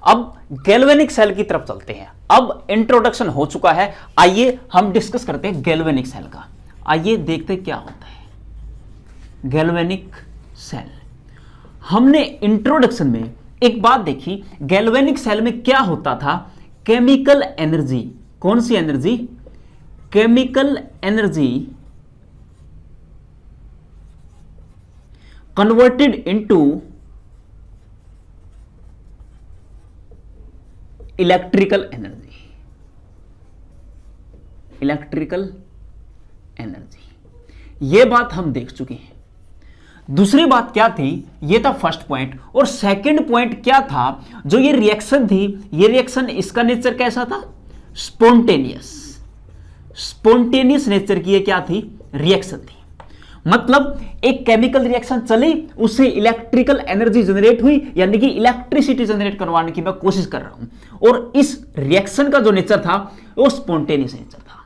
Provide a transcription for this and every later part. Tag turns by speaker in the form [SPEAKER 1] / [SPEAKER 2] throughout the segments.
[SPEAKER 1] अब galvanic cell की तरफ चलते हैं। अब इंट्रोडक्शन हो चुका है, आइए हम डिस्कस करते हैं गैल्वेनिक सेल का। आइए देखते हैं क्या होता है गैल्वेनिक सेल। हमने इंट्रोडक्शन में एक बात देखी, गैल्वेनिक सेल में क्या होता था, केमिकल एनर्जी, कौन सी energy, chemical energy converted into electrical energy, electrical energy. यह बात हम देख चुके हैं। दूसरी बात क्या थी, यह था फर्स्ट पॉइंट। और सेकंड पॉइंट क्या था, जो ये रिएक्शन थी, ये रिएक्शन इसका नेचर कैसा था, स्पॉन्टेनियस, स्पॉन्टेनियस नेचर की ये क्या थी, रिएक्शन थी। मतलब एक केमिकल रिएक्शन चली, उससे इलेक्ट्रिकल एनर्जी जनरेट हुई, यानी कि इलेक्ट्रिसिटी जनरेट करवाने की मैं कोशिश कर रहा हूं। और इस रिएक्शन का जो नेचर था वो स्पॉन्टेनियस नेचर था।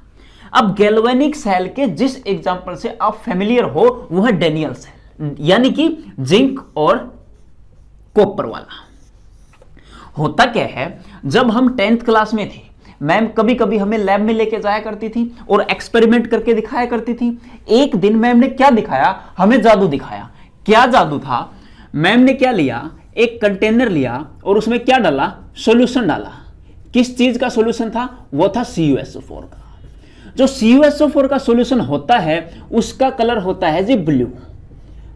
[SPEAKER 1] अब गैल्वेनिक सेल के जिस एग्जांपल से आप फेमिलियर हो वो है डेनियल सेल, यानी कि जिंक और कॉपर वाला। होता क्या है, जब हम 10th क्लास में थे, मैम कभी कभी हमें लैब में लेके जाया करती थी और एक्सपेरिमेंट करके दिखाया करती थी। एक दिन मैम ने क्या दिखाया, हमें जादू दिखाया। क्या जादू था, मैम ने क्या लिया, एक कंटेनर लिया और उसमें क्या डाला, सॉल्यूशन डाला। किस चीज का सॉल्यूशन था, वो था CuSO4 का। जो CuSO4 का सॉल्यूशन होता है उसका कलर होता है जी ब्लू।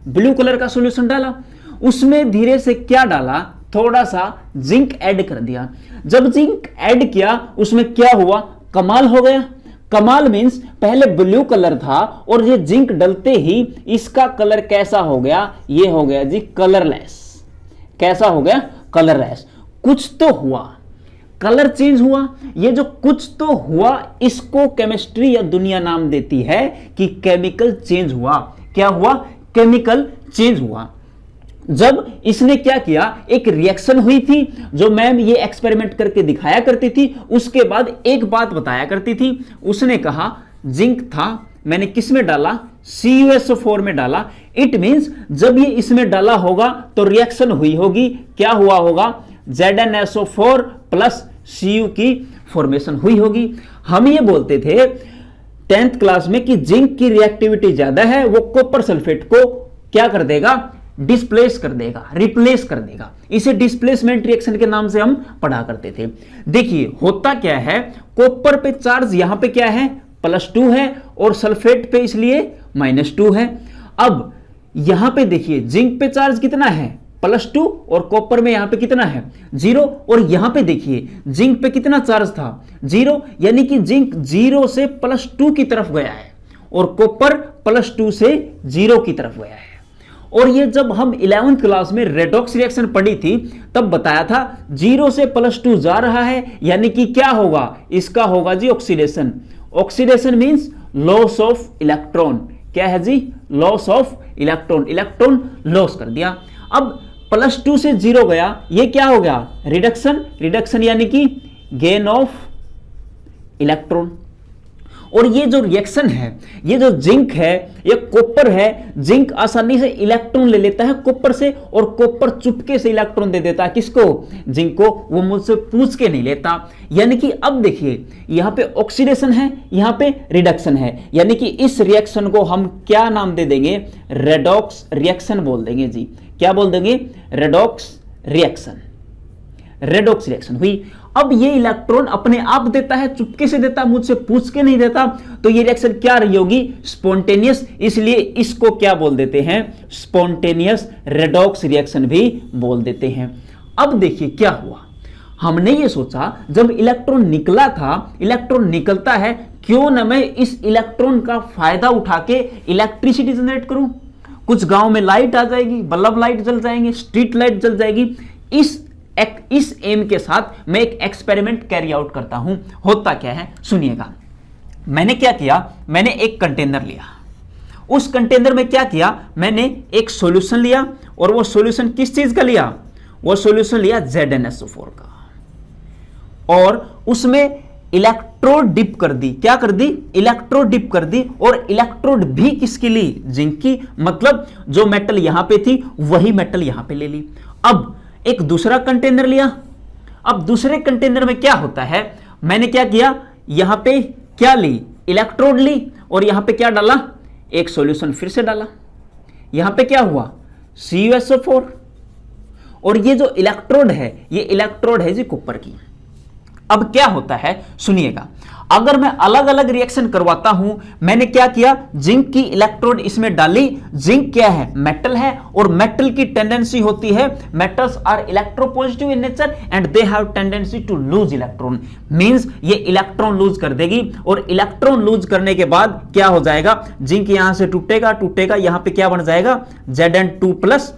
[SPEAKER 1] ब्लू कलर का सॉल्यूशन डाला, उसमें धीरे से क्या डाला, थोड़ा सा जिंक ऐड कर दिया। जब जिंक ऐड किया उसमें क्या हुआ, कमाल हो गया। कमाल मींस पहले ब्लू कलर था और ये जिंक डलते ही इसका कलर कैसा हो गया, ये हो गया जी कलरलेस। कैसा हो गया, कलरलेस। कुछ तो हुआ, कलर चेंज हुआ। ये जो कुछ तो हुआ इसको केमिस्ट्री या दुनिया नाम देती है कि केमिकल चेंज हुआ। क्या हुआ, केमिकल चेंज हुआ। जब इसने क्या किया, एक रिएक्शन हुई थी जो मैम ये एक्सपेरिमेंट करके दिखाया करती थी। उसके बाद एक बात बताया करती थी, उसने कहा जिंक था, मैंने किस में डाला, CuSO4 में डाला। इट मींस जब ये इसमें डाला होगा तो रिएक्शन हुई होगी, क्या हुआ होगा, ZnSO4 प्लस Cu की फॉर्मेशन हुई होगी। हम ये बोलते थे 10th क्लास में कि जिंक की रिएक्टिविटी ज्यादा है, वो कॉपर सल्फेट को क्या कर देगा, डिस्प्लेस कर देगा, रिप्लेस कर देगा। इसे डिस्प्लेसमेंट रिएक्शन के नाम से हम पढ़ा करते थे। देखिए होता क्या है, कॉपर पे चार्ज यहां पे क्या है, +2 है और सल्फेट पे इसलिए -2 है। अब यहां पे देखिए जिंक पे चार्ज कितना है, +2 और कॉपर में यहां पे कितना है, 0। और यहां पे देखिए जिंक पे कितना चार्ज था, 0, यानी कि जिंक 0 से +2 की तरफ गया है और कॉपर +2 से 0 की तरफ गया है। और ये जब हम 11th क्लास में रेडॉक्स रिएक्शन पढ़ी थी तब बताया था 0 से +2 जा रहा है, यानी कि क्या होगा, इसका होगा जी oxidation. Oxidation means loss of electron. क्या है जी, loss of electron, electron loss कर दिया। अब +2 से 0 गया, ये क्या हो गया, रिडक्शन। रिडक्शन यानी कि गेन ऑफ इलेक्ट्रॉन। और ये जो रिएक्शन है, ये जो जिंक है, ये कॉपर है, जिंक आसानी से इलेक्ट्रॉन ले लेता है कॉपर से और कॉपर चुपके से इलेक्ट्रॉन दे देता है किसको, जिंक को। वो मुझसे पूछ के नहीं लेता। यानी कि अब देखिए यहां पे ऑक्सीडेशन है, यहां पे रिडक्शन है, यानी कि इस रिएक्शन को हम क्या नाम दे देंगे, रेडॉक्स रिएक्शन बोल देंगे जी। क्या बोल देंगे, रेडॉक्स रिएक्शन। रेडॉक्स रिएक्शन हुई। अब ये इलेक्ट्रॉन अपने आप देता है, चुपके से देता, मुझसे पूछ के नहीं देता, तो ये रिएक्शन क्या रही होगी, स्पॉन्टेनियस। इसलिए इसको क्या बोल देते हैं, स्पॉन्टेनियस रेडॉक्स रिएक्शन भी बोल देते हैं। अब देखिए क्या हुआ, हमने ये सोचा जब इलेक्ट्रॉन निकला था, इलेक्ट्रॉन निकलता है, क्यों ना मैं इस इलेक्ट्रॉन का फायदा उठा के इलेक्ट्रिसिटी जनरेट करूं। कुछ गांव में लाइट आ जाएगी, बल्ब लाइट जल जाएंगे, स्ट्रीट लाइट जल जाएगी। इस एम के साथ मैं एक एक्सपेरिमेंट कैरी आउट करता हूं। होता क्या है सुनिएगा। मैंने क्या किया, मैंने एक कंटेनर लिया, उस कंटेनर में क्या किया, मैंने एक सॉल्यूशन लिया और वो सॉल्यूशन किस चीज का लिया, वो सॉल्यूशन लिया ZnSO4 का और उसमें इलेक्ट्रोड डिप कर दी। क्या कर दी, इलेक्ट्रोड डिप कर दी। और इलेक्ट्रोड भी किसकी ली, जिंक की। मतलब जो मेटल यहां पे थी वही मेटल यहां पे ले ली। अब एक दूसरा कंटेनर लिया, अब दूसरे कंटेनर में क्या होता है, मैंने क्या किया, यहां पे क्या ली, इलेक्ट्रोड ली, और यहां पे क्या डाला, एक सॉल्यूशन फिर से डाला। यहां पे क्या हुआ, CuSO4, और ये जो इलेक्ट्रोड है, ये इलेक्ट्रोड है जी कॉपर की। अब क्या होता है सुनिएगा, अगर मैं अलग अलग रिएक्शन करवाता हूं, मैंने क्या किया, जिंक की इलेक्ट्रोड इसमें डाली। जिंक क्या है, मेटल है, और मेटल की टेंडेंसी होती है, metals are electropositive in nature and they have tendency to lose electron, means ये इलेक्ट्रॉन लूज कर देगी, और इलेक्ट्रॉन लूज करने के बाद क्या हो जाएगा, जिंक यहां से टूटेगा, यहां पे क्या बन जाएगा, Zn2 प्लस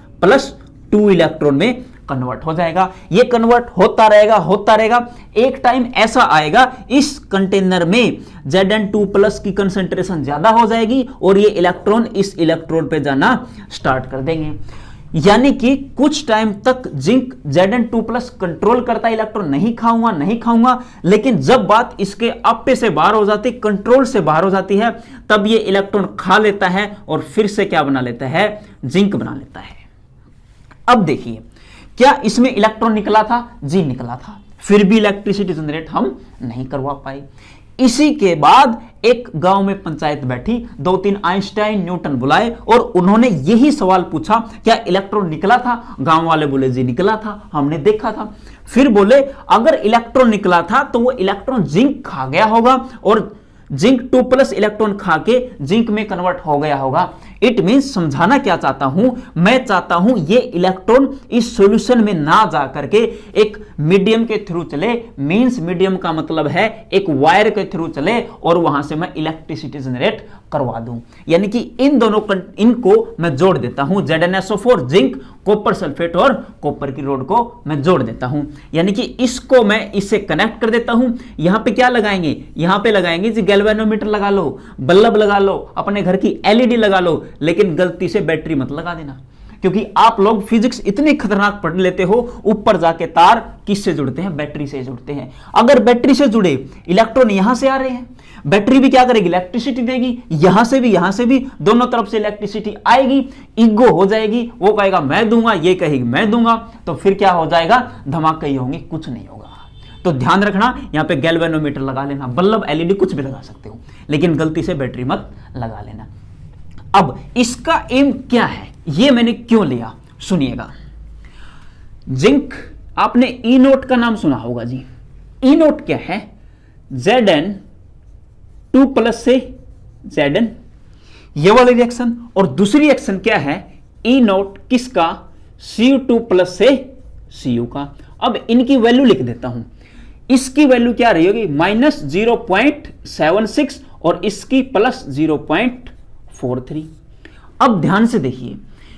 [SPEAKER 1] 2 इलेक्ट्रॉन में कन्वर्ट हो जाएगा। ये कन्वर्ट होता रहेगा। एक टाइम ऐसा आएगा इस कंटेनर में Zn2 प्लस की कंसेंट्रेशन ज्यादा हो जाएगी और ये इलेक्ट्रॉन इस इलेक्ट्रोड पे जाना स्टार्ट कर देंगे। यानी कि कुछ टाइम तक जिंक Zn2 प्लस कंट्रोल करता है, इलेक्ट्रॉन नहीं खाऊंगा, लेकिन जब बात इसके आपे से बाहर हो जाती, कंट्रोल से बाहर हो जाती है, तब ये इलेक्ट्रॉन खा लेता है और फिर से क्या बना लेता है, जिंक बना लेता है। अब देखिए, क्या इसमें इलेक्ट्रॉन निकला था, जी निकला था, फिर भी इलेक्ट्रिसिटी जनरेट हम नहीं करवा पाए। इसी के बाद एक गांव में पंचायत बैठी, 2-3 आइंस्टाइन न्यूटन बुलाए और उन्होंने यही सवाल पूछा, क्या इलेक्ट्रॉन निकला था? गांव वाले बोले जी निकला था, हमने देखा था। फिर बोले अगर इलेक्ट्रॉन निकला था तो वो इलेक्ट्रॉन जिंक खा गया होगा और जिंक 2 प्लस इलेक्ट्रॉन खा के जिंक में कन्वर्ट हो गया होगा। इट मींस समझाना क्या चाहता हूं, मैं चाहता हूं ये इलेक्ट्रॉन इस सॉल्यूशन में ना जा करके एक मीडियम के थ्रू चले, मींस मीडियम का मतलब है एक वायर के थ्रू चले और वहां से मैं इलेक्ट्रिसिटी जनरेट करवा दूं। यानी कि इन दोनों इनको मैं जोड़ देता हूं, ZnSO4 जिंक, कॉपर सल्फेट और कॉपर की रोड को मैं जोड़ देता हूं। यानी कि इसको मैं इससे कनेक्ट कर देता हूं। यहां पे क्या लगाएंगे, यहां पे लगाएंगे जी गैल्वेनोमीटर लगा लो, बल्ब लगा लो, अपने घर की LED लगा लो, लेकिन गलती से बैटरी मत लगा देना, क्योंकि आप लोग फिजिक्स इतने खतरनाक पढ़ लेते हो, ऊपर जाके तार किससे जुड़ते हैं, बैटरी से जुड़ते हैं। अगर बैटरी से जुड़े, इलेक्ट्रॉन यहां से आ रहे हैं, बैटरी भी क्या करेगी, इलेक्ट्रिसिटी देगी, यहां से भी दोनों तरफ से इलेक्ट्रिसिटी आएगी, ईगो हो जाएगी, वो कहेगा मैं दूंगा, ये कहेगी मैं दूंगा, तो फिर क्या हो जाएगा, धमाके ही होंगे, कुछ नहीं होगा। तो ध्यान रखना, यहां पे गैल्वेनोमीटर लगा लेना, बल्ब LED कुछ भी लगा सकते हो, लेकिन गलती से बैटरी मत लगा लेना। अब इसका एम क्या है, ये मैंने क्यों लिया, सुनिएगा। जिंक, आपने ई नोट का नाम सुना होगा जी। ई नोट क्या है, Zn2 प्लस से Zn, ये वाली रिएक्शन, और दूसरी रिएक्शन क्या है, ई नोट किसका, Cu2 प्लस से Cu का। अब इनकी वैल्यू लिख देता हूं, इसकी वैल्यू क्या रही होगी, -0.76 और इसकी +0.43। अब ध्यान से देखिए,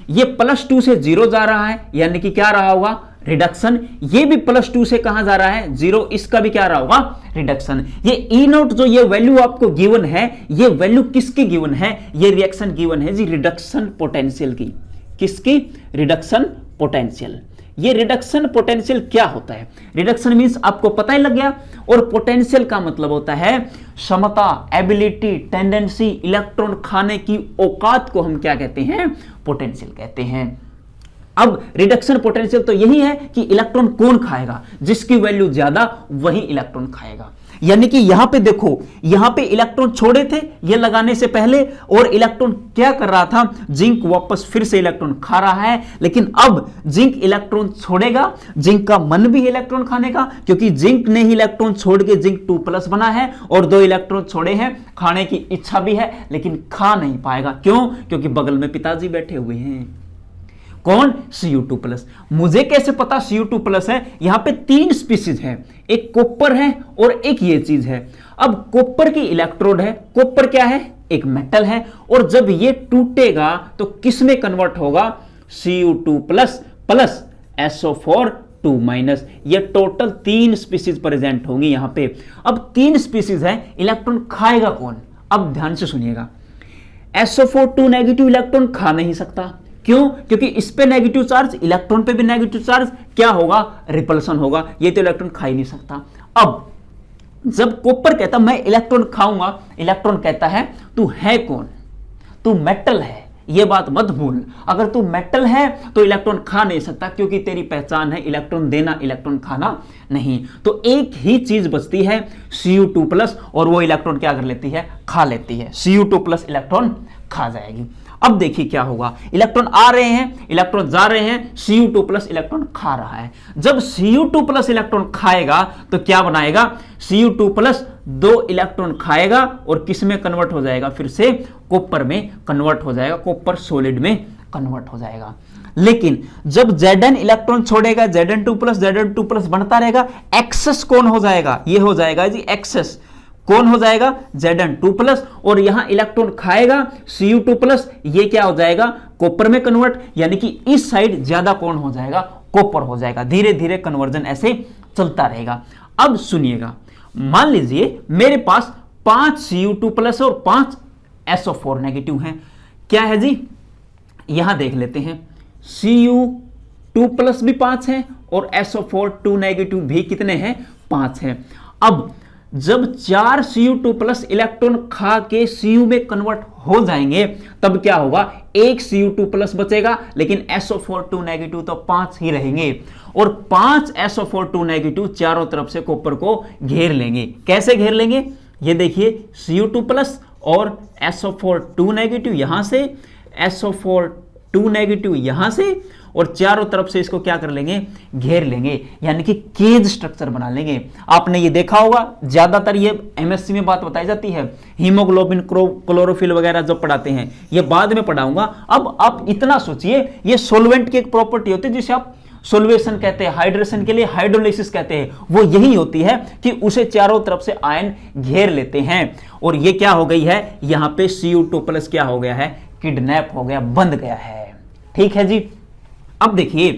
[SPEAKER 1] ये +2 से 0 जा रहा है, यानी कि क्या रहा होगा, रिडक्शन। ये भी +2 से कहां जा रहा है, 0, इसका भी क्या रहा होगा, रिडक्शन। ये ई नोट जो ये वैल्यू आपको गिवन है, ये वैल्यू किसकी गिवन है, ये रिएक्शन गिवन है जी रिडक्शन पोटेंशियल की। किसकी, रिडक्शन पोटेंशियल। ये रिडक्शन पोटेंशियल क्या होता है, रिडक्शन मींस आपको पता ही लग गया, और पोटेंशियल का मतलब होता है क्षमता, एबिलिटी, टेंडेंसी, इलेक्ट्रॉन खाने की औकात को हम क्या कहते हैं, पोटेंशियल कहते हैं। अब रिडक्शन पोटेंशियल तो यही है कि इलेक्ट्रॉन कौन खाएगा, जिसकी वैल्यू ज्यादा वही इलेक्ट्रॉन खाएगा। यानी कि यहां पे देखो, यहां पे इलेक्ट्रॉन छोड़े थे ये लगाने से पहले, और इलेक्ट्रॉन क्या कर रहा था, जिंक वापस फिर से इलेक्ट्रॉन खा रहा है। लेकिन अब जिंक इलेक्ट्रॉन छोड़ेगा, जिंक का मन भी है इलेक्ट्रॉन खाने का, क्योंकि जिंक ने ही इलेक्ट्रॉन छोड़ के जिंक 2 प्लस बना है, और 2 इलेक्ट्रॉन छोड़े हैं, खाने की इच्छा भी है लेकिन खा नहीं पाएगा। क्यों, क्योंकि बगल में पिताजी बैठे हुए हैं। कौन, Cu2 प्लस। मुझे कैसे पता Cu2 प्लस है, यहां पे 3 स्पीसीज है, एक कॉपर है और एक ये चीज है। अब कॉपर की इलेक्ट्रोड है, कॉपर क्या है, एक मेटल है, और जब ये टूटेगा तो किस में कन्वर्ट होगा, Cu2 plus plus SO4 2 minus. ये टोटल 3 स्पीसीज प्रेजेंट होंगी यहां पे। अब 3 स्पीसीज है, इलेक्ट्रॉन खाएगा कौन, अब ध्यान से सुनिएगा। SO4 2 नेगेटिव इलेक्ट्रॉन खा नहीं सकता, क्यों, क्योंकि इस पे नेगेटिव चार्ज, इलेक्ट्रॉन पे भी नेगेटिव चार्ज, क्या होगा, रिपल्सन होगा, ये तो इलेक्ट्रॉन खा ही नहीं सकता। अब जब कॉपर कहता मैं इलेक्ट्रॉन खाऊंगा, इलेक्ट्रॉन कहता है तू है कौन, तू मेटल है, ये बात मत भूल। अगर तू मेटल है तो इलेक्ट्रॉन खा नहीं सकता, क्योंकि तेरी पहचान है इलेक्ट्रॉन देना, इलेक्ट्रॉन खाना नहीं। तो एक ही चीज बचती है Cu2+, और वो इलेक्ट्रॉन क्या कर लेती है, खा लेती है। Cu2+ इलेक्ट्रॉन खा जाएगी। अब देखिए क्या होगा, इलेक्ट्रॉन आ रहे हैं, इलेक्ट्रॉन जा रहे हैं, Cu2+ इलेक्ट्रॉन खा रहा है। जब Cu2+ इलेक्ट्रॉन खाएगा तो क्या बनाएगा, Cu2+ 2 इलेक्ट्रॉन खाएगा और किस में कन्वर्ट हो जाएगा, फिर से कॉपर में कन्वर्ट हो जाएगा, कॉपर सॉलिड में कन्वर्ट हो जाएगा। लेकिन जब Zn इलेक्ट्रॉन छोड़ेगा, Zn2+ बनता रहेगा, एक्सेस कौन हो जाएगा, ये हो जाएगा जी एक्सेस, कौन हो जाएगा, Zn2+, और यहां इलेक्ट्रॉन खाएगा Cu2+, ये क्या हो जाएगा, कॉपर में कन्वर्ट, यानी कि इस साइड ज्यादा कौन हो जाएगा, कॉपर हो जाएगा। धीरे धीरे कन्वर्जन ऐसे चलता रहेगा। अब सुनिएगा, मान लीजिए मेरे पास 5 Cu2+ और 5 SO4 नेगेटिव हैं। क्या है जी, यहां देख लेते हैं, Cu2+ भी 5 है और SO4 2 नेगेटिव भी कितने हैं, 5 हैं। अब जब 4 Cu2+ इलेक्ट्रॉन खा के Cu में कन्वर्ट हो जाएंगे, तब क्या होगा, एक Cu2+ बचेगा, लेकिन SO4 2 नेगेटिव तो 5 ही रहेंगे, और 5 SO4 2 नेगेटिव चारों तरफ से कॉपर को घेर लेंगे। कैसे घेर लेंगे, ये देखिए, Cu2+ और SO4 2 नेगेटिव यहां से, SO4 2 नेगेटिव यहां से, और चारों तरफ से इसको क्या कर लेंगे, घेर लेंगे, यानी कि केज स्ट्रक्चर बना लेंगे। आपने ये देखा होगा, ज्यादातर ये एमएससी में बात बताई जाती है, हीमोग्लोबिन, क्लोरोफिल वगैरह जो पढ़ाते हैं, ये बाद में पढ़ाऊंगा। अब आप इतना सोचिए, ये सोलवेंट की एक प्रॉपर्टी होती है जिसे आप सोल्वेशन कहते हैं, हाइड्रेशन के लिए हाइड्रोलिसिस कहते हैं, वो यही होती है कि उसे चारों तरफ से आयन घेर लेते हैं। और ये क्या हो गई है, यहां पे Cu2+ क्या हो गया है, किडनैप हो गया, बंध गया है। ठीक है जी। अब देखिए,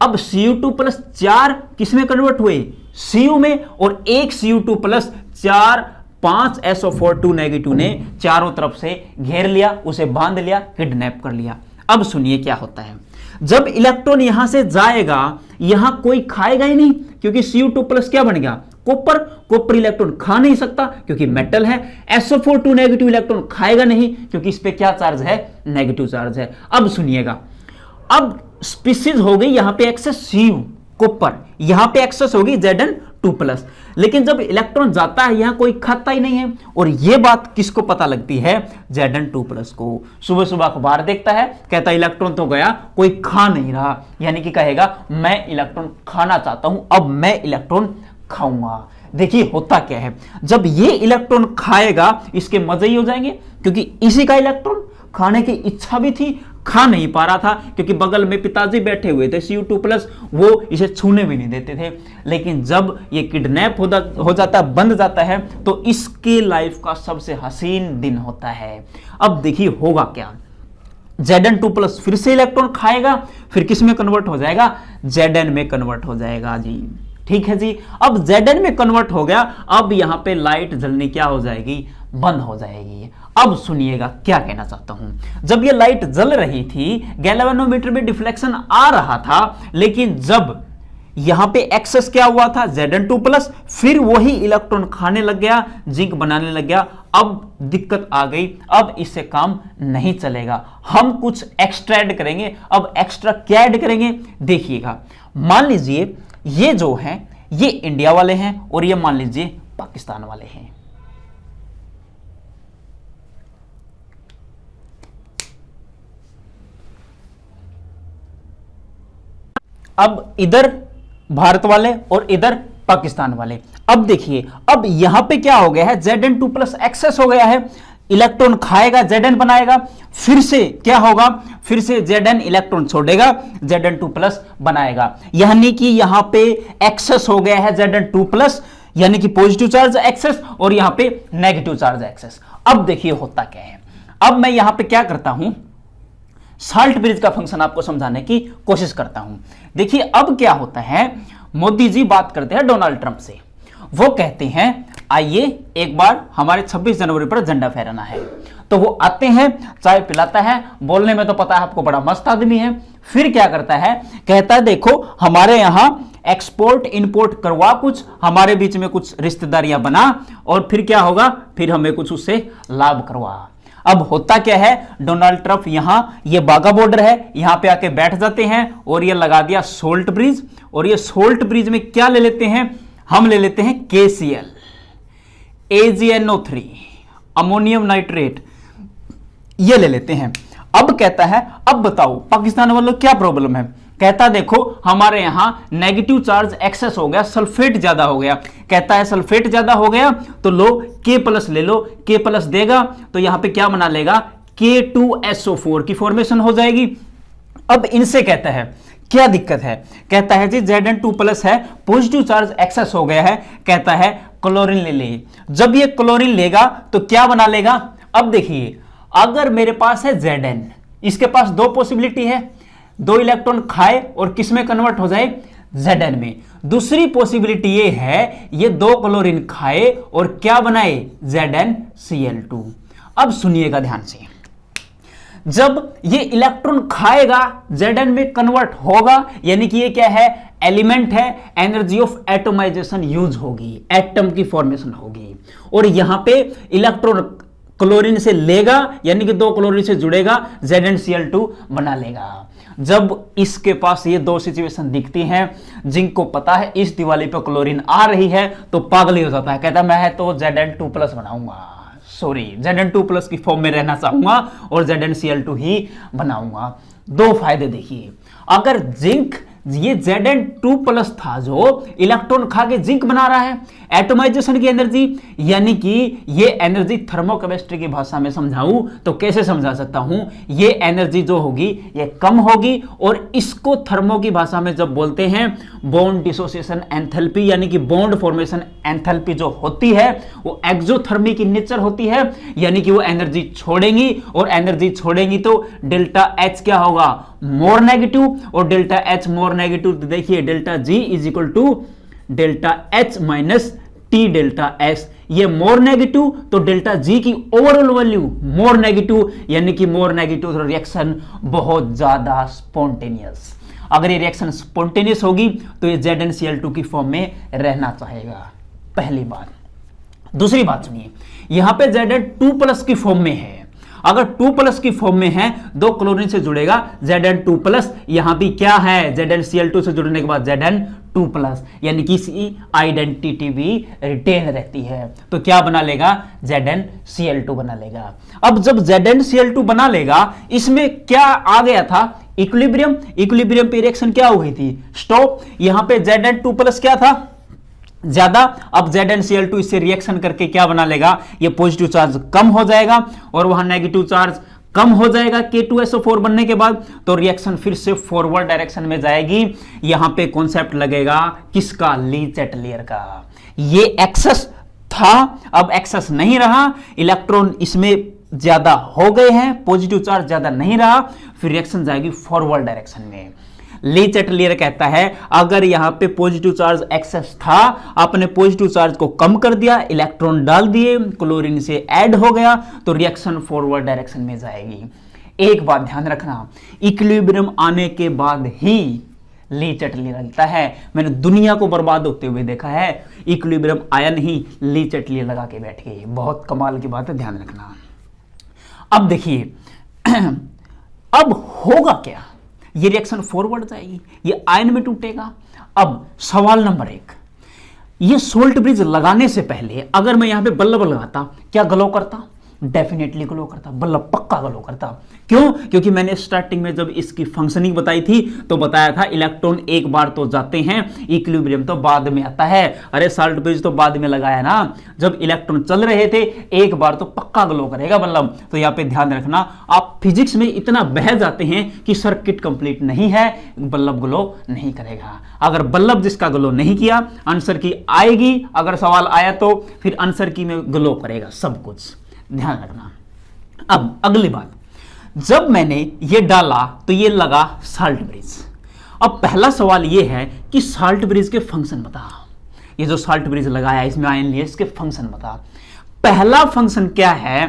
[SPEAKER 1] अब Cu2+ 4 किस में कन्वर्ट हुए, Cu में, और एक Cu2+ 4 5 SO4 2 नेगेटिव ने चारों तरफ से घेर लिया, उसे बांध लिया, किडनैप कर लिया। अब सुनिए क्या होता है, जब इलेक्ट्रॉन यहां से जाएगा, यहां कोई खाएगा ही नहीं, क्योंकि Cu2+ क्या बन गया, कॉपर। कॉपर इलेक्ट्रॉन खा नहीं सकता क्योंकि मेटल है। SO4 2 नेगेटिव इलेक्ट्रॉन खाएगा नहीं, क्योंकि इस पे क्या चार्ज है, नेगेटिव चार्ज है। अब सुनिएगा, अब स्पीसीज हो गई यहां पे एक्सेस Cu कॉपर, यहां पे एक्सेस होगी Zn2+, लेकिन जब इलेक्ट्रॉन जाता है यहां कोई खाता ही नहीं है। और यह बात किसको पता लगती है, Zn2+ को। सुबह सुबह अखबार देखता है, कहता है इलेक्ट्रॉन तो गया, कोई खा नहीं रहा, यानी कि कहेगा मैं इलेक्ट्रॉन खाना चाहता हूं, अब मैं इलेक्ट्रॉन खाऊंगा। देखिए होता क्या है, जब ये इलेक्ट्रॉन खाएगा, इसके मजे ही हो जाएंगे, क्योंकि इसी का इलेक्ट्रॉन खाने की इच्छा भी थी, खा नहीं पा रहा था, क्योंकि बगल में पिताजी बैठे हुए थे Cu2+, वो इसे छूने भी नहीं देते थे। लेकिन जब ये किडनैप हो जाता, बंध जाता है, तो इसके लाइफ का सबसे हसीन दिन होता है। अब देखिए होगा क्या, Zn2+ फिर से इलेक्ट्रॉन खाएगा, फिर किस में कन्वर्ट हो जाएगा, Zn में कन्वर्ट हो जाएगा जी। ठीक है जी। अब Zn में कन्वर्ट हो गया, अब यहां पे लाइट जलनी क्या हो जाएगी, बंद हो जाएगी। अब सुनिएगा क्या कहना चाहता हूं, जब ये लाइट जल रही थी, गैल्वेनोमीटर में डिफ्लेक्शन आ रहा था, लेकिन जब यहां पे एक्सेस क्या हुआ था, Zn2+, फिर वही इलेक्ट्रॉन खाने लग गया, जिंक बनाने लग गया। अब दिक्कत आ गई, अब इससे काम नहीं चलेगा, हम कुछ एक्स्ट्रा ऐड करेंगे। अब एक्स्ट्रा क्या ऐड करेंगे, देखिएगा। मान लीजिए ये जो है, ये इंडिया वाले हैं, और ये मान लीजिए पाकिस्तान वाले हैं। अब इधर भारत वाले और इधर पाकिस्तान वाले। अब देखिए, अब यहां पे क्या हो गया है, Zn2+ एक्सेस हो गया है, इलेक्ट्रॉन खाएगा, Zn बनाएगा, फिर से क्या होगा, फिर से Zn इलेक्ट्रॉन छोड़ेगा, Zn2+ बनाएगा, यानी कि यहां पे एक्सेस हो गया है Zn2+, यानी कि पॉजिटिव चार्ज एक्सेस, और यहां पे नेगेटिव चार्ज एक्सेस। अब देखिए होता क्या है, अब मैं यहां पे क्या करता हूं, साल्ट ब्रिज का फंक्शन आपको समझाने की कोशिश करता हूं। देखिए अब क्या होता है, मोदी जी बात करते हैं डोनाल्ड ट्रंप से, वो कहते हैं आइए एक बार हमारे 26 जनवरी पर झंडा फहराना है। तो वो आते हैं, चाय पिलाता है, बोलने में तो पता है आपको बड़ा मस्त आदमी है। फिर क्या करता है, कहता है देखो हमारे यहां एक्सपोर्ट इंपोर्ट करवा, कुछ हमारे बीच में कुछ रिश्तेदारियां बना, और फिर क्या होगा, फिर हमें कुछ उससे लाभ करवा। अब होता क्या है, डोनाल्ड ट्रम्प यहां ये बागा बॉर्डर है, यहां पे आके बैठ जाते हैं और ये लगा दिया सोल्ट ब्रिज, और ये सोल्ट ब्रिज में क्या ले लेते हैं, हम ले लेते हैं KCl, AgNO3, अमोनियम नाइट्रेट, ये ले लेते हैं। अब कहता है, अब बताओ पाकिस्तान वालों क्या प्रॉब्लम है, कहता देखो हमारे यहां नेगेटिव चार्ज एक्सेस हो गया, सल्फेट ज्यादा हो गया, कहता है सल्फेट ज्यादा हो गया तो लो K+ ले लो, K+ देगा तो यहां पे क्या बना लेगा, K2SO4 की फॉर्मेशन हो जाएगी। अब इनसे कहता है क्या दिक्कत है, कहता है जी Zn2+ है, पॉजिटिव चार्ज एक्सेस हो गया है, कहता है क्लोरीन ले ले। जब ये क्लोरीन लेगा तो क्या बना लेगा, अब देखिए अगर मेरे पास है Zn, इसके पास दो पॉसिबिलिटी है, दो इलेक्ट्रॉन खाए और किस में कन्वर्ट हो जाए, Zn में। दूसरी पॉसिबिलिटी ये है ये दो क्लोरीन खाए और क्या बनाए, ZnCl2। अब सुनिएगा ध्यान से, जब ये इलेक्ट्रॉन खाएगा Zn में कन्वर्ट होगा, यानी कि ये क्या है, एलिमेंट है, एनर्जी ऑफ एटोमाइजेशन यूज होगी, एटम की फॉर्मेशन होगी, और यहां पे इलेक्ट्रॉन क्लोरीन से लेगा, यानी कि दो क्लोरीन से जुड़ेगा, ZnCl2 बना लेगा। जब इसके पास ये दो सिचुएशन दिखती हैं, जिंक को पता है इस दिवाली पे क्लोरीन आ रही है, तो पागल ही हो जाता है, कहता मैं तो Zn2+ बनाऊंगा, सॉरी Zn2+ की फॉर्म में रहना चाहूंगा और ZnCl2 ही बनाऊंगा। दो फायदे देखिए, अगर जिंक ये Zn2+ था जो इलेक्ट्रॉन खा के जिंक बना रहा है, एटोमाइजेशन की एनर्जी, यानी कि ये एनर्जी थर्मोकेमिस्ट्री की भाषा में समझाऊं तो कैसे समझा सकता हूं, ये एनर्जी जो होगी ये कम होगी, और इसको थर्मो की भाषा में जब बोलते हैं बॉन्ड डिसोसिएशन एंथैल्पी, यानी कि बॉन्ड फॉर्मेशन एंथैल्पी जो होती है वो एक्सोथर्मी की नेचर होती है, यानी कि वो एनर्जी छोड़ेंगी, और एनर्जी छोड़ेंगी तो ΔH क्या होगा, मोर नेगेटिव, और ΔH मोर नेगेटिव, तो देखिए ΔG is equal to ΔH minus T∆S, ये मोर नेगेटिव तो ΔG की ओवरऑल वैल्यू मोर नेगेटिव, यानी कि मोर नेगेटिव तो रिएक्शन बहुत ज्यादा स्पॉन्टेनियस। अगर ये रिएक्शन स्पॉन्टेनियस होगी तो ये ZnCl2 की फॉर्म में रहना चाहेगा, पहली बात। दूसरी बात सुनिए, यहां पे Zn2+ की फॉर्म में है, अगर 2+ की फॉर्म में है, दो क्लोरीन से जुड़ेगा Zn2+, यहां भी क्या है, ZnCl2 से जुड़ने के बाद Zn2+, यानी कि इसकी आइडेंटिटी भी रिटेन रहती है, तो क्या बना लेगा, ZnCl2 बना लेगा। अब जब ZnCl2 बना लेगा, इसमें क्या आ गया था, इक्विलिब्रियम, इक्विलिब्रियम पे रिएक्शन क्या हो गई थी, स्टॉप। यहां पे Zn2+ क्या था, ज्यादा, अब ZnCl2 इससे रिएक्शन करके क्या बना लेगा, ये पॉजिटिव चार्ज कम हो जाएगा और वहां नेगेटिव चार्ज कम हो जाएगा K2SO4 बनने के बाद, तो रिएक्शन फिर से फॉरवर्ड डायरेक्शन में जाएगी। यहां पे कॉन्सेप्ट लगेगा किसका, ली चैटलियर का। ये एक्सेस था, अब एक्सेस नहीं रहा, इलेक्ट्रॉन इसमें ज्यादा हो गए हैं, पॉजिटिव चार्ज ज्यादा नहीं रहा, फिर रिएक्शन जाएगी फॉरवर्ड डायरेक्शन में। ली चैटलियर कहता है अगर यहां पे पॉजिटिव चार्ज एक्सेस था, आपने पॉजिटिव चार्ज को कम कर दिया, इलेक्ट्रॉन डाल दिए, क्लोरीन से ऐड हो गया, तो रिएक्शन फॉरवर्ड डायरेक्शन में जाएगी। एक बात ध्यान रखना, इक्विलिब्रियम आने के बाद ही ली चैटलियर लगता है। मैंने दुनिया को बर्बाद होते हुए देखा है, इक्विलिब्रियम आया नहीं, ली चैटलियर लगा के बैठ गई। बहुत कमाल की बात है, ध्यान रखना। अब देखिए अब होगा क्या, ये रिएक्शन फॉरवर्ड जाएगी, ये आयन में टूटेगा। अब सवाल नंबर 1, ये सोल्ट ब्रिज लगाने से पहले अगर मैं यहां पे बल्ब लगाता, क्या ग्लो करता, डेफिनेटली ग्लो करता, बल्ब पक्का ग्लो करता। क्यों, क्योंकि मैंने स्टार्टिंग में जब इसकी फंक्शनिंग बताई थी तो बताया था इलेक्ट्रॉन एक बार तो जाते हैं, इक्विलिब्रियम तो बाद में आता है। अरे सॉल्ट ब्रिज तो बाद में लगाया ना, जब इलेक्ट्रॉन चल रहे थे एक बार तो पक्का ग्लो करेगा बल्ब। तो यहाँ पे ध्यान रखना, आप फिजिक्स में इतना बह जाते हैं कि सर्किट कंप्लीट नहीं है, बल्ब ग्लो नहीं करेगा। अगर बल्ब जिसका ग्लो नहीं किया, आंसर की आएगी, अगर सवाल आया तो फिर आंसर की में ग्लो करेगा सब कुछ, ध्यान रखना। अब अगली बात, जब मैंने ये डाला तो ये लगा सॉल्ट ब्रिज। अब पहला सवाल ये है कि सॉल्ट ब्रिज के फंक्शन बता, ये जो सॉल्ट ब्रिज लगाया इसमें आयन लिए, इसके फंक्शन बता। पहला फंक्शन क्या है,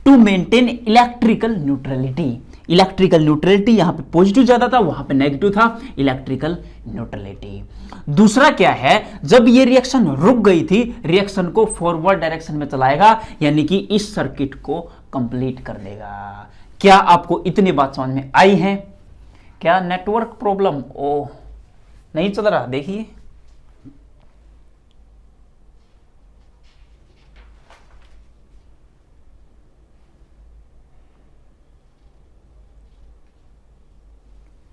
[SPEAKER 1] to maintain electrical neutrality. Electrical neutrality, यहां पे पॉजिटिव ज्यादा था, वहां पे नेगेटिव था, इलेक्ट्रिकल न्यूट्रलिटी। दूसरा क्या है, जब ये रिएक्शन रुक गई थी, रिएक्शन को फॉरवर्ड डायरेक्शन में चलाएगा, यानी कि इस सर्किट को कंप्लीट कर देगा। क्या आपको इतनी बात समझ में आई है? क्या नेटवर्क प्रॉब्लम ओ नहीं चल रहा? देखिए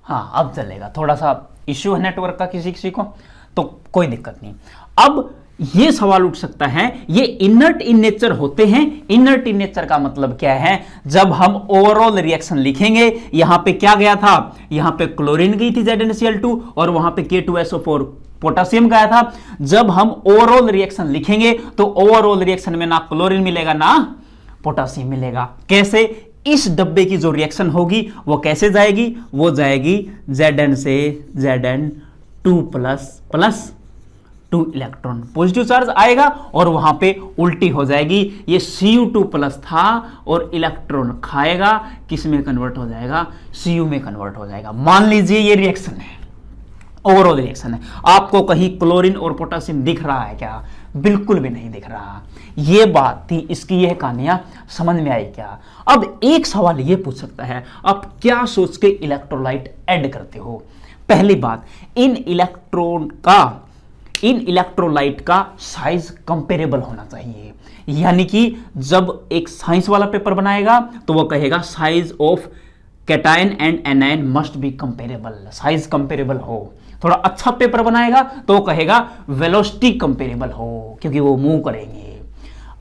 [SPEAKER 1] हाँ अब चलेगा। थोड़ा सा इश्यू है नेटवर्क का किसी किसी को, तो कोई दिक्कत नहीं। अब ये सवाल उठ सकता है, ये इनर्ट इन नेचर होते हैं। इनर्ट इन नेचर का मतलब क्या है? जब हम ओवरऑल रिएक्शन लिखेंगे, यहां पे क्या गया था? यहां पे क्लोरीन गई थी ZnCl2 और वहां पे K2SO4 पोटेशियम गया था। जब हम ओवरऑल रिएक्शन लिखेंगे तो ओवरऑल रिएक्शन में ना क्लोरीन मिलेगा ना पोटेशियम मिलेगा। कैसे? इस डब्बे की जो रिएक्शन होगी वो कैसे जाएगी? वो जाएगी Zn से Zn2 plus 2 electron positive charge आएगा और वहां पे उल्टी हो जाएगी। ये Cu2 प्लस था और इलेक्ट्रॉन खाएगा, किस में कन्वर्ट हो जाएगा? Cu में कन्वर्ट हो जाएगा। मान लीजिए ये रिएक्शन है, ओवरऑल रिएक्शन है। आपको कहीं क्लोरीन और पोटेशियम दिख रहा है क्या? बिल्कुल भी नहीं दिख रहा। ये बात थी, इसकी यह कहानियां समझ में आई क्या? अब एक सवाल ये पूछ सकता है, आप क्या सोच के इलेक्ट्रोलाइट ऐड करते हो? पहली बात, इन इलेक्ट्रोलाइट का साइज कंपेरेबल होना चाहिए। यानी कि जब एक साइंस वाला पेपर बनाएगा तो वो कहेगा size of cation and anion must be comparable, size comparable हो। थोड़ा अच्छा पेपर बनाएगा तो वो कहेगा वेलोसिटी कंपेरेबल हो, क्योंकि वो मूव करेंगे।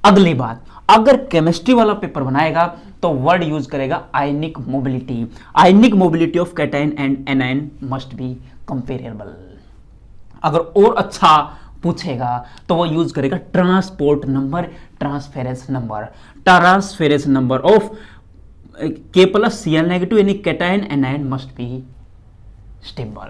[SPEAKER 1] अगली बात, अगर केमिस्ट्री वाला पेपर बनाएगा तो वर्ड यूज करेगा ionic mobility. Ionic mobility of cation and anion must be comparable. अगर और अच्छा पूछेगा तो वो यूज करेगा transport number, transference number of K plus Cl negative, यानी cation anion must be stable,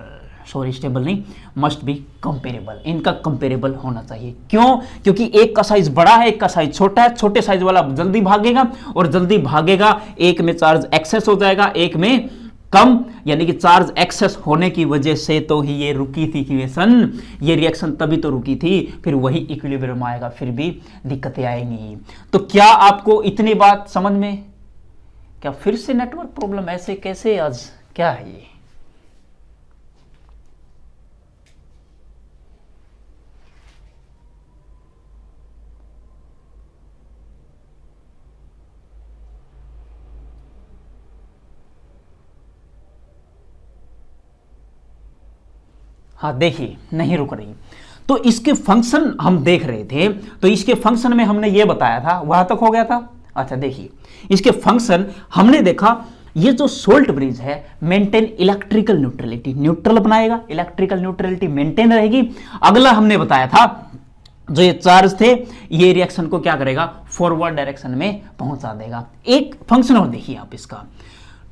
[SPEAKER 1] sorry stable नहीं, मस्ट बी कंपेरेबल। इनका कंपेरेबल होना चाहिए। क्यों? क्योंकि एक का साइज बड़ा है, एक का साइज छोटा है। छोटे साइज वाला जल्दी भागेगा और जल्दी भागेगा, एक में चार्ज एक्सेस हो जाएगा, एक में कम, यानी कि चार्ज एक्सेस होने की वजह से तो ही ये रुकी थी इक्वेशन, ये रिएक्शन तभी तो रुकी थी। फिर वही इक्विलिब्रियम आएगा, फिर भी दिक्कतें आएंगी। तो क्या आपको इतनी बात समझ में? क्या फिर से नेटवर्क प्रॉब्लम? ऐसे कैसे? आज क्या है ये? हाँ देखिए, नहीं रुक रही। तो इसके फंक्शन हम देख रहे थे, तो इसके फंक्शन में हमने ये बताया था, वहां तक हो गया था। अच्छा देखिए, इसके फंक्शन हमने देखा, ये जो सोल्ट ब्रिज है मेंटेन इलेक्ट्रिकल न्यूट्रलिटी, न्यूट्रल बनाएगा, इलेक्ट्रिकल न्यूट्रलिटी मेंटेन रहेगी। अगला हमने बताया था, जो ये चार्ज थे ये रिएक्शन को क्या करेगा? फॉरवर्ड डायरेक्शन में पहुंचा देगा। एक फंक्शन और देखिए आप इसका,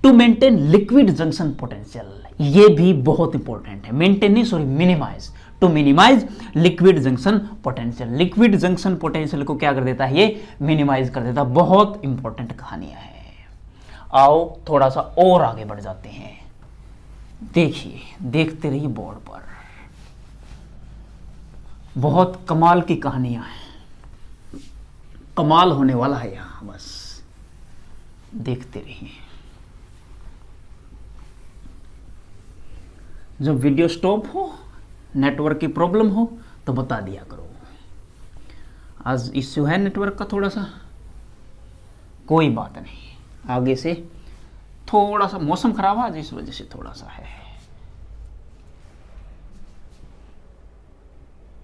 [SPEAKER 1] to maintain liquid junction potential, ये भी बहुत इंपॉर्टेंट है। मेंटेन नहीं, sorry minimize, to minimize liquid junction potential. Liquid junction potential को क्या कर देता है? ये मिनिमाइज कर देता है। बहुत इंपॉर्टेंट कहानियां है। आओ थोड़ा सा और आगे बढ़ जाते हैं। देखिए, देखते रहिए बोर्ड पर, बहुत कमाल की कहानियां हैं, कमाल होने वाला है यहां, बस देखते रहिए। जब वीडियो स्टॉप हो, नेटवर्क की प्रॉब्लम हो तो बता दिया करो। आज इश्यू है नेटवर्क का थोड़ा सा, कोई बात नहीं, आगे से थोड़ा सा मौसम खराब है आज, इस वजह से थोड़ा सा है।